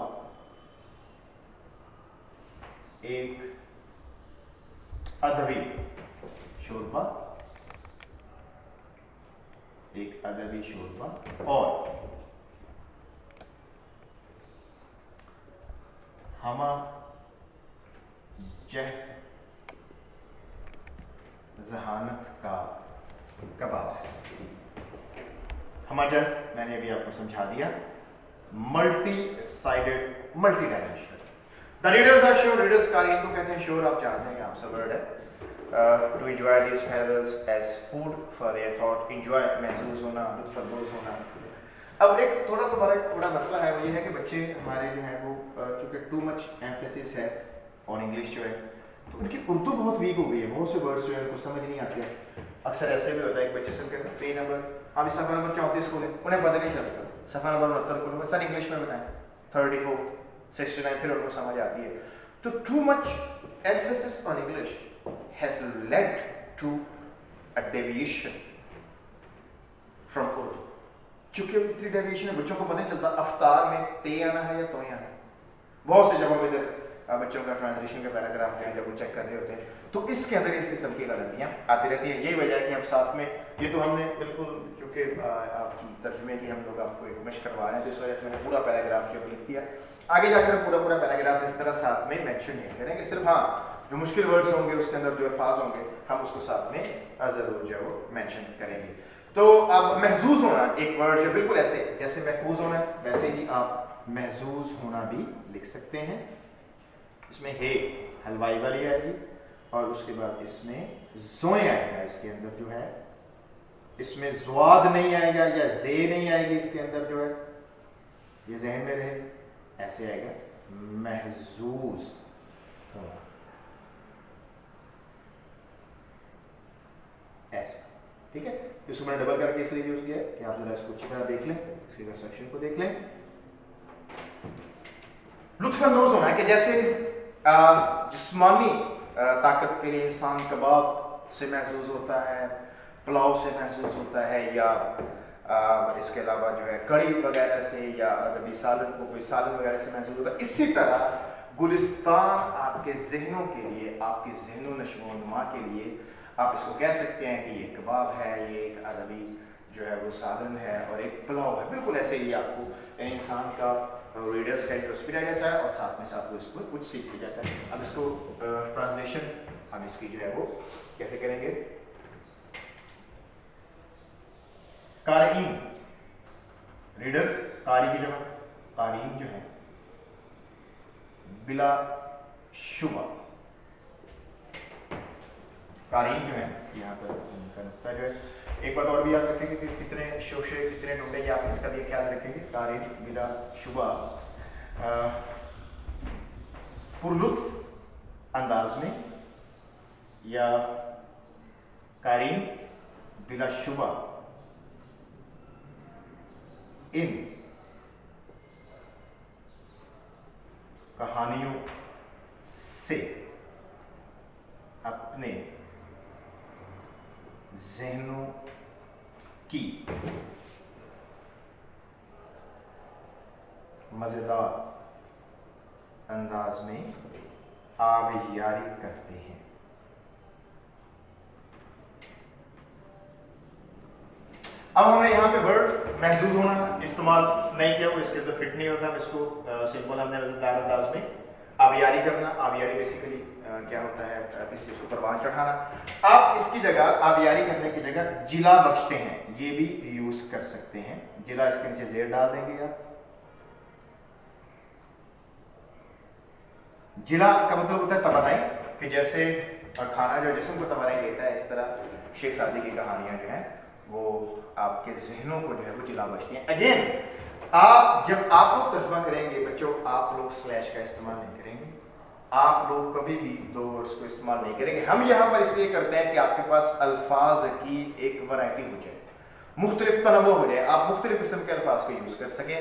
एक अदबी शोरबा, एक अदबी शोरबा और हमा जहद जहानत का कबाब है। हमाजर मैंने अभी आपको समझा दिया, multi sided, multi dimensional. The readers are sure, readers कारीन को कहते हैं श्योर, आप जानते हैं कि आपसे वर्ड है, to enjoy these parables as food for their thought, enjoy महसूस होना, लुत्फ़अंदोज़ होना। अब एक थोड़ा सा हमारा बड़ा मसला है, वो ये है कि बच्चे हमारे जो है वो चूंकि टू मच एम्फेसिस है और इंग्लिश जो है, तो उनकी उर्दू बहुत वीक हो गई है, बहुत से वर्ड्स जो है उनको समझ नहीं आते हैं। अक्सर ऐसे भी होता है, एक बच्चे से कहते हैं पे नंबर, हाँ भी सफ़ा नंबर 34 को उन्हें पता नहीं चलता, सफ़ा नंबर 69 को सर इंग्लिश में बताएं, 34 69 फिर उनको समझ आती है। तो too much emphasis on English has led to a deviation from Urdu. चूंकि इतनी डेविएशन है, बच्चों को पता नहीं चलता अफ्तार में ते आना है या तो आना है। बहुत से जगहों पे बच्चों का ट्रांसलेशन का पैराग्राफ जो है जब वो चेक कर रहे होते हैं, तो इसके अंदर इस किस्म की गलतियां आती रहती हैं। यही वजह है कि हम साथ में, ये तो हमने बिल्कुल चूंकि तर्जुमे की हम लोग आपको एक मशक करवा रहे हैं, तो इस वजह से मैंने पूरा पैराग्राफ जो लिख दिया। आगे जाकर पूरा पैराग्राफ इस तरह साथ में मेंशन नहीं करेंगे, सिर्फ हाँ जो मुश्किल वर्ड्स होंगे उसके अंदर जो अल्फाज होंगे हम उसको साथ में जरूर जो है वो मेंशन करेंगे। तो अब महजूज होना एक वर्ड जो बिल्कुल ऐसे जैसे महफूज होना वैसे ही आप महजूज होना भी लिख सकते हैं। इसमें हे हलवाई वाली आएगी और उसके बाद इसमें जोए आएगा, इसके अंदर जो है इसमें ज्वाद नहीं आएगा या जे नहीं आएगी, इसके अंदर जो है ये जहन में रहे, ऐसे आएगा महजूज होना, ऐसा, ठीक है। इसको मैंने डबल करके इसलिए यूज किया कि आप जरा इसको अच्छी तरह देख लें, इसके कंस्ट्रक्शन को देख लें। लुत्फ़अंदोज़ होना है कि जैसे जिस्मानी ताकत के लिए इंसान कबाब से महसूस होता है, पुलाव से महसूस होता है, या इसके अलावा जो है कड़ी वगैरह से या अदबी सालन को कोई सालन वगैरह से महसूस होता है, इसी तरह गुलिस्तान आपके जहनों के लिए, आपकी जहनो नशोनुमा के लिए आप इसको कह सकते हैं कि ये कबाब है, ये एक अदबी जो है वो सालन है और एक पुलाव है। बिल्कुल ऐसे ही आपको इंसान का रीडर्स का इंटरेस्ट भी रह जाता है और साथ में साथ वो इसको कुछ सीख भी जाता है। अब इसको ट्रांसलेशन हम इसकी जो है वो कैसे करेंगे। कारीन, रीडर्स, कारी की जगह कारीन जो है बिला शुबा, कारीन जो है यहाँ पर उनका नुक्ता जो है। एक बात और भी याद रखेंगे कि कितने शोशे कितने ढूंढेंगे आप, इसका भी ख्याल रखेंगे। कारीन बिला शुबा पुरलुत्फ अंदाज में, या कारीन बिला शुबा इन कहानियों से अपने ज़हनों की मज़ेदार अंदाज में आबियारी करते हैं। अब हमने यहाँ पे वर्ड महसूस होना इस्तेमाल नहीं किया, वो इसके अंदर फिट नहीं होता। इसको सिंपल हमने मज़ेदार अंदाज में आबियारी करना। आबियारी बेसिकली क्या होता है, किसी चीज को परवान चढ़ाना। आप इसकी जगह आबियारी करने की जगह जिला बख्शते हैं, ये भी यूज कर सकते हैं। जिला इसके नीचे जेर डाल देंगे आप। जिला का मतलब होता है तवानाई, कि जैसे खाना जो जिस्म को तवानाई देता है, इस तरह शेख सादी की कहानियां जो हैं वो आपके जहनों को जो है वो जिला बख्शती हैं। अगेन आप जब आप लोग तर्जुमा करेंगे बच्चों, आप लोग स्लैश का इस्तेमाल नहीं करेंगे, आप लोग कभी भी दो वर्ड्स को इस्तेमाल नहीं करेंगे। हम यहाँ पर इसलिए करते हैं कि आपके पास अल्फाज की एक वैरायटी हो जाए, मुख्तलिफ तनवो हो जाए, आप मुख्तलिफ किस्म के अल्फाज को यूज कर सकें।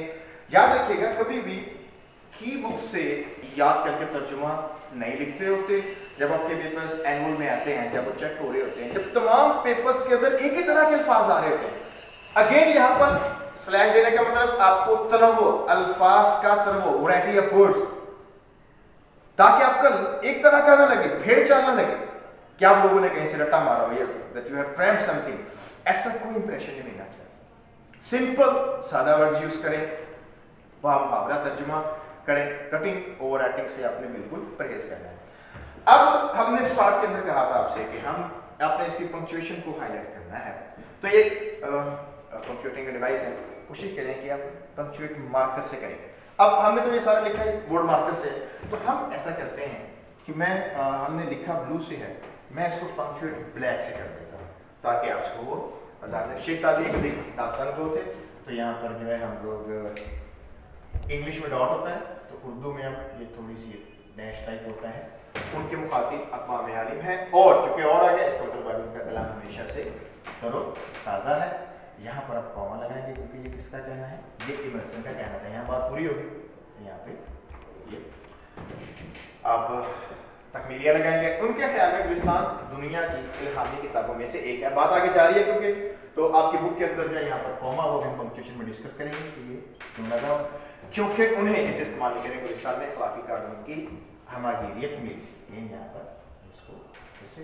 याद रखिएगा कभी भी की बुक से याद करके तर्जुमा नहीं लिखते होते। जब आपके पेपर्स एनुअल में आते हैं, जब वो चेक हो रहे होते हैं, जब तमाम पेपर्स के अंदर एक ही तरह के अल्फाज आ रहे होते हैं, अगेन यहाँ पर स्लैश देने का मतलब आपको तनवो, अल्फाज का तनवो, वैरायटी ऑफ वर्ड्स, ताकि आपका एक तरह का ना लगे, भेड़ चाल ना लगे कि आप लोगों ने कहीं से रट्टा मारा हो, या दैट यू हैव क्राइम्ड समथिंग, ऐसा कोई इंप्रेशन नहीं मिलना चाहिए। सिंपल सादा वर्ड यूज करें, मुहावरा तर्जुमा करें, कटिंग ओवर राइटिंग से आपने बिल्कुल परहेज करना है। अब हमने स्टार्ट के अंदर कहा था आपसे कि हम आपने इसकी पंक्चुएशन को हाईलाइट करना है, तो ये पंक्चुएटिंग डिवाइस है, कोशिश करें कि आप पंक्चुएट मार्कर से करें। अब हमने तो ये सारा लिखा है बोर्ड मार्कर से, तो हम ऐसा करते हैं कि मैं हमने लिखा ब्लू से है, मैं इसको पंक्चुएट ब्लैक से कर देता हूँ ताकि आपको वो बता दें। शेख सादी एक दास्तान को थे, तो यहाँ पर जो है हम लोग इंग्लिश में डॉट होता है, तो उर्दू में अब ये थोड़ी सी डैश टाइप होता है। उनके मुखातिब अक़वाम आलिम है, और चूंकि और आ गया इसका मतलब उनका कलाम हमेशा से तरो ताज़ा है। यहाँ पर आप कॉमा लगाएंगे क्योंकि ये किसका कहना है, ये इमर्सन का कहना था। यहाँ बात पूरी होगी, तो यहाँ पे ये आप तकमीलिया लगाएंगे। उनके ख्याल में गुलिस्तान दुनिया की इल्हामी किताबों में से एक है। बात आगे जा रही है क्योंकि तो आपकी बुक के अंदर जो यहाँ पर कॉमा वो हम पंक्चुएशन में डिस्कस करेंगे कि ये क्यों लगा, क्योंकि उन्हें इसे इस्तेमाल नहीं करेंगे। गुलिस्तान में अखलाकी कानून की हमागिरियत में यहाँ पर इसको इससे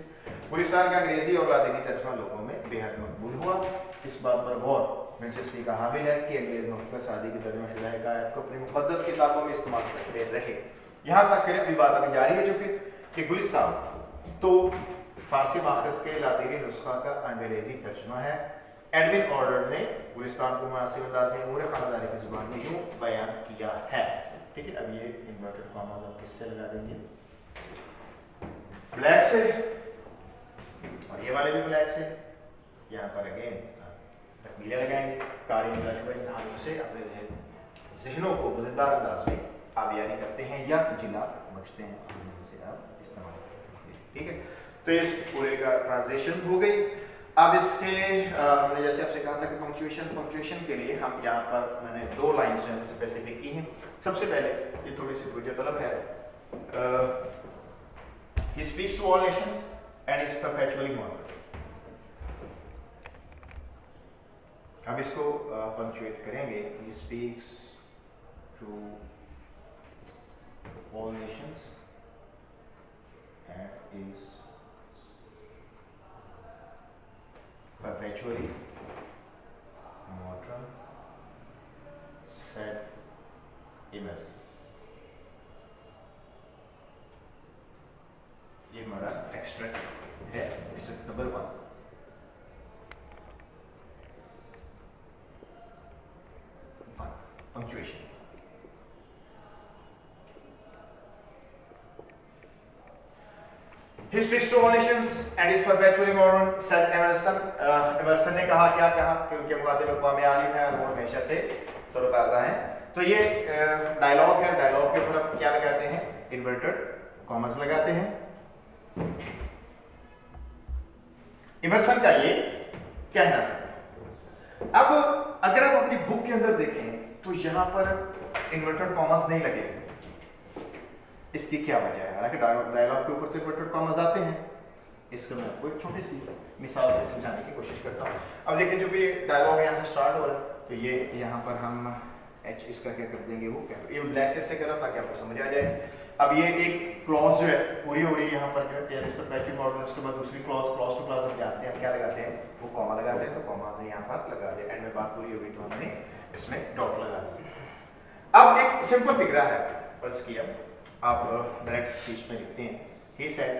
गुलिस्तान का अंग्रेजी और लातिनी तर्जुमा लोगों में बेहद मकबूल हुआ। इस बात पर गौर दिलचस्पी का हामिल है कि अंग्रेज मुहम्मद सादी की तर्जुमा शुदा हिकायत को अपनी मुक़द्दस किताबों में इस्तेमाल करते रहे। यहाँ तक करें अभी बात अभी जारी है चूँकि कि गुलिस्तान तो फारसी माखज़ के लातिनी नुस्खा का अंग्रेजी तर्जुमा है। एडविन ऑर्डर ने गुलिस्तान को मुनासिब अंदाज में अमूर ख़ानदारी की ज़ुबान में यूँ बयान किया है। ठीक है, अब ये इन्वर्टेड कॉमास आप किससे लगा देंगे, ब्लैक से, और ये वाले भी ब्लैक से। यहाँ पर अगेन तकमीलें लगाएंगे, कारीन कहानियों से अपने जहनों को मज़ेदार अंदाज में आबियारी करते हैं या जिला बख्शते हैं, से आप इस्तेमाल करते हैं। ठीक है, तो इस पूरे का ट्रांसलेशन हो गई। अब इसके हमने जैसे आपसे कहा था कि पंक्चुएशन के लिए हम यहाँ पर मैंने दो लाइन्स जो स्पेसिफिक की हैं। सबसे पहले ये थोड़ी सी वजह तलब है, he speaks to all nations and is perpetually mournful। अब इसको पंक्चुएट करेंगे, he speaks to all nations and is perpetually mortal, said Emerson। ये हमारा एक्सट्रैक्ट है, extract number 1। Punctuation. He speaks to all nations and is perpetually modern, said Emerson. Emerson ने कहा क्या कहा कि उनके मुखातिब अक़वाम आलिम है और वो हमेशा से तरोताज़ा हैं। तो ये डायलॉग है, डायलॉग के ऊपर हम क्या लगाते हैं, इन्वर्टेड कॉमर्स लगाते हैं। इमर्सन का ये कहना था। अब अगर आप अपनी बुक के अंदर देखें तो यहां पर इन्वर्टेड कॉमर्स नहीं लगे, इसकी क्या वजह है? हालांकि डायलॉग के ऊपर तो इन्वर्टेड कॉमर्स आते हैं। इसको मैं आपको एक छोटी सी मिसाल से समझाने की कोशिश करता हूं। अब देखिए जो भी डायलॉग यहाँ से स्टार्ट हो रहा है, तो ये यहाँ पर हम एच इसका क्या कर देंगे, वो क्या ये ब्लैक से कर रहा ताकि आपको समझ आ जाए। अब ये एक क्लॉज जो है पूरी हो रही है यहाँ पर जो है इस पर पैचिंग मॉडल, उसके बाद दूसरी क्लॉज टू क्लॉज हम जानते हैं क्या लगाते हैं, वो कॉमा लगाते हैं। तो कॉमा हमने यहाँ पर लगा दिया, एंड में बात पूरी हो गई तो हमने इसमें डॉट लगा दिया। अब एक सिंपल फिगरा है, फर्ज किया आप डायरेक्ट स्पीच में लिखते हैं, he said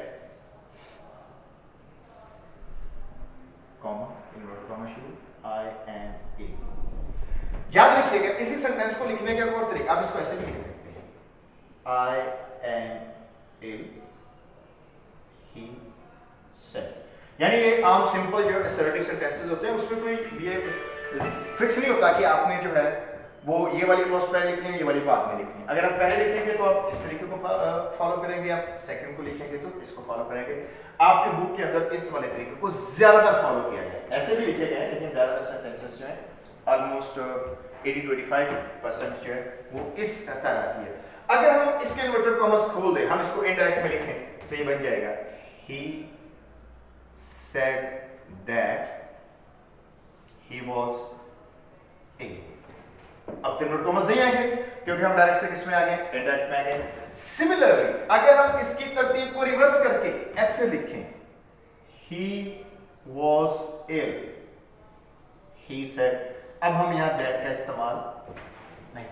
comma inverted comma शुरू आई एम ए। याद रखिएगा इसी सेंटेंस को लिखने का और तरीका, आप इसको ऐसे भी लिख सकते हैं, I am ill, he said। यानी ये आम सिंपल जो असर्टिव सेंटेंसेस होते हैं उसमें कोई ये फिक्स नहीं होता कि आपने जो है वो ये वाली क्लॉज पहले लिखनी है, ये वाली बाद में लिखनी है। अगर आप पहले लिखेंगे तो आप इस तरीके को फॉलो करेंगे, आप सेकंड को लिखेंगे तो इसको फॉलो करेंगे। आपके बुक के अंदर इस वाले तरीके को ज्यादातर फॉलो किया गया है, ऐसे भी लिखे गए हैं लेकिन ज्यादातर सेंटेंसेस जो है ऑलमोस्ट 80 to 85% जो है वो इस तरह की है। अगर हम इसके इन्वर्टेड कॉमर्स खोल दें, हम इसको इनडायरेक्ट में लिखें तो ये बन जाएगा he said that he was ill। अब तो इन्वर्टेड कॉमर्स नहीं आएंगे क्योंकि हम डायरेक्ट से किसमें आ गए, इनडायरेक्ट में आ गए। सिमिलरली अगर हम इसकी तरतीब को रिवर्स करके ऐसे लिखें, he was ill, he said, अब हम यहां that का इस्तेमाल नहीं,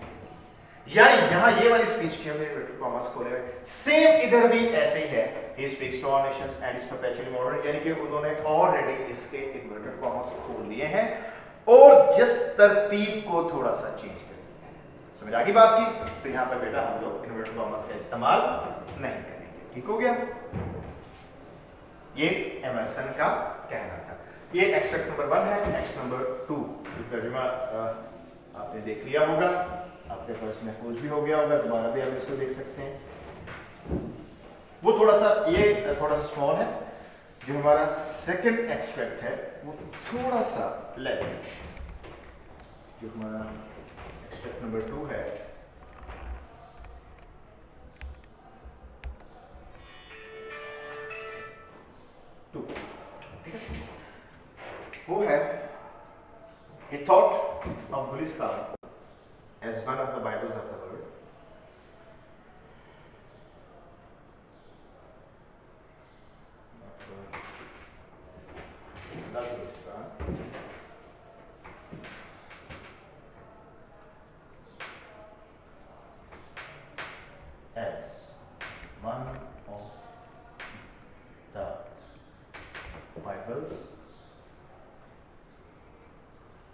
यानी यहां ये वाली स्पीच की हमने इन्वर्टेड कॉमर्स खोले हुए, सेम इधर भी ऐसे ही है, he speaks to all nations and is perpetually modern, यानी कि उन्होंने ऑलरेडी इसके इन्वर्टेड कॉमर्स खोल लिए हैं और जिस तरतीब को थोड़ा सा चेंज कर दिया है। समझ आ गई बात की? तो यहां पर बेटा हम लोग इन्वर्टेड कॉमर्स का इस्तेमाल नहीं करेंगे, ठीक हो गया? ये एमर्सन का कहना था। ये एक्सट्रैक्ट नंबर 1 है। एक्सट्रैक्ट नंबर 2 तर्जुमा आपने देख लिया होगा, आपके पास महफूज भी हो गया होगा, दोबारा भी आप इसको देख सकते हैं। वो थोड़ा सा ये थोड़ा सा स्मॉल है, जो हमारा सेकंड एक्सट्रैक्ट है वो थोड़ा सा लेंथ है। जो हमारा एक्सट्रैक्ट नंबर 2 है वो है, he thought of Gulistan as one of the Bibles of the world. Not Gulistan. As one of the Bibles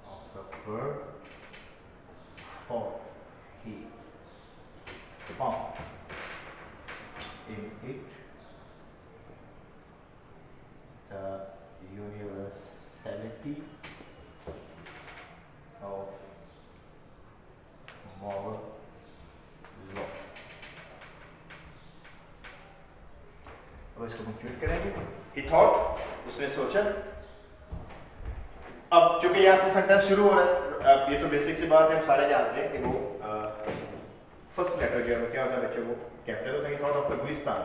of the world, for he found in it the universality of moral law। अब इसको complete करेंगे। He thought, उसने सोचा। अब चूंकि यहां से sentence शुरू हो रहा है, अब ये तो बेसिक सी बात है, हम सारे जानते हैं कि वो फर्स्ट लेटर जो है वो क्या होता है बच्चों, वो कैपिटल होता है। Thought of the Gulistan.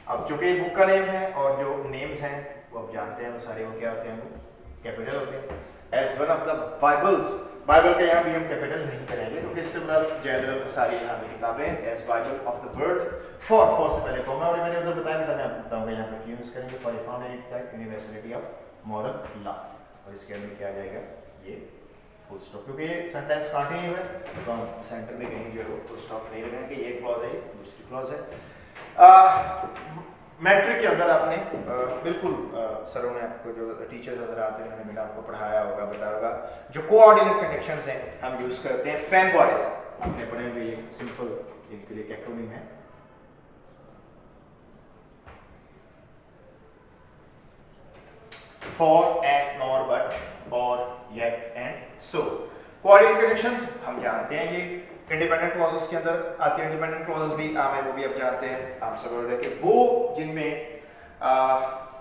अब चूंकि ये बुक का नेम है और जो नेम्स हैं वो आप जानते हैं वो सारे वो क्या होते हैं, वो कैपिटल होते हैं। As one of the Bibles, Bible का यहाँ भी हम कैपिटल नहीं करेंगे क्योंकि इससे बड़ा जनरल सारी यहाँ पे किताबें, as Bible of the world, for से पहले कॉमा, और मैंने उधर बताया था, मैं आपको बताऊंगा यहाँ पे यूज करेंगे, for found in it university of moral law, और इसके अंदर क्या आ जाएगा, ये फुल स्टॉप, क्योंकि ये सेंटेंस कंटिन्यू है तो हम सेंटर में कहीं जो है फुल स्टॉप नहीं लगाएंगे। ये क्लॉज है, दूसरी क्लॉज है। मैट्रिक के अंदर आपने बिल्कुल सरों ने आपको जो टीचर्स नजर आते हैं उन्होंने बेटा आपको पढ़ाया होगा बताया होगा जो कोऑर्डिनेट कंडक्शंस हैं हम यूज करते हैं फैन बॉयज आपने पढ़े हुए ये सिंपल इनके लिए एक्रोनिम है फॉर एंड नॉर बट और येट एंड सो कोऑर्डिनेट कंडक्शंस हम जानते हैं ये इंडिपेंडेंट क्लॉजेस के अंदर आती है इंडिपेंडेंट क्लॉजेस भी आम है वो भी आप जानते हैं आप सब लोग कि वो जिनमें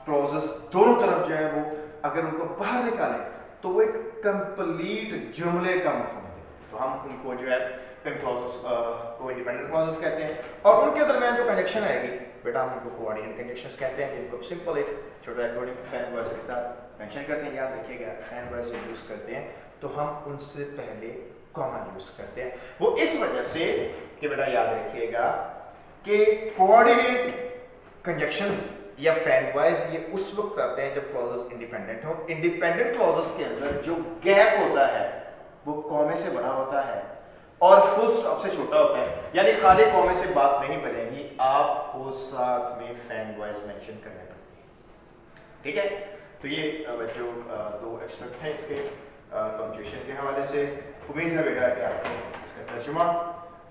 क्लॉजेस दोनों तरफ जो है वो अगर उनको बाहर निकालें तो वो एक कंप्लीट जुमले का मफहूम है तो हम उनको जो है इन क्लॉजेस को इंडिपेंडेंट क्लॉजेस कहते हैं और उनके दरमियान जो कंजक्शन आएगी बेटा हम उनको कोऑर्डिनेट कंजक्शंस कहते हैं इनको सिंपल एक छोटा एक्रोनिम फैन वर्ड्स के साथ मेंशन करते हैं याद रखिएगा फैन वर्ड्स यूज करते हैं तो हम उनसे पहले कॉमा यूज करते हैं वो इस वजह से कि बेटा याद रखिएगा कि कोऑर्डिनेट कंजक्शंस या फैन वाइज ये उस वक्त आते हैं जब क्लॉजेस इंडिपेंडेंट हो इंडिपेंडेंट क्लॉजेस के अंदर जो गैप होता है वो कॉमे से बड़ा होता है और फुल स्टॉप से छोटा होता है यानी खाली कॉमे से बात नहीं बनेगी आपको साथ में फैन वाइज मेंशन करने पड़ती है ठीक है तो ये जो दो एक्सट्रैक्ट हैं इसके पंक्चुएशन के हवाले से उम्मीद है बेटा कि आपको इसका तर्जुमा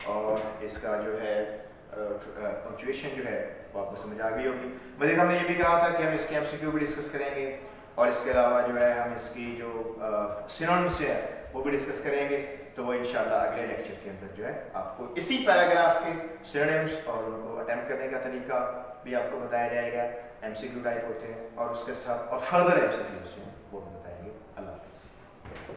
और इसका जो है पंक्चुएशन जो है वो आपको समझ आ गई होगी मज़ीद हमने ये भी कहा था कि हम इसके एमसीक्यू भी डिस्कस करेंगे और इसके अलावा जो है हम इसकी जो सिनोनिम्स है वो भी डिस्कस करेंगे तो वो इंशाल्लाह अगले लेक्चर के अंदर जो है आपको इसी पैराग्राफ के सिनोनिम्स और उनको अटेम्प्ट करने का तरीका भी आपको बताया जाएगा एमसीक्यू टाइप होते हैं और उसके साथ और फर्दर एमसीक्यूज हैं वो